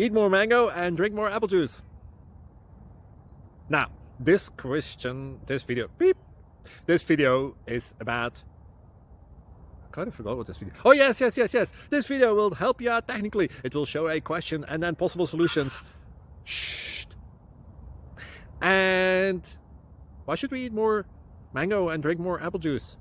Eat more mango and drink more apple juice. Now, this video is about, I kind of forgot what this video. Oh, yes. This video will help you out technically. It will show a question and then possible solutions. Shh. And why should we eat more mango and drink more apple juice?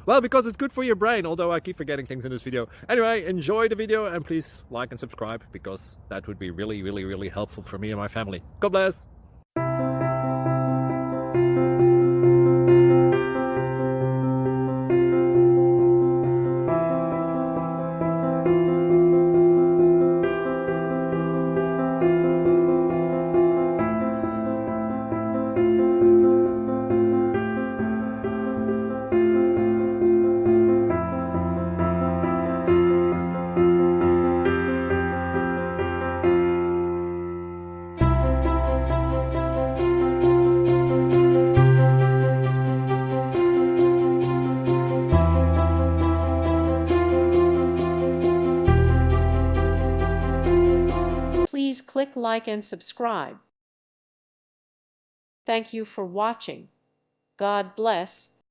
Well, because it's good for your brain, although I keep forgetting things in this video. Anyway, enjoy the video and please like and subscribe, because that would be really helpful for me and my family. God bless. Please click like and subscribe. Thank you for watching. God bless.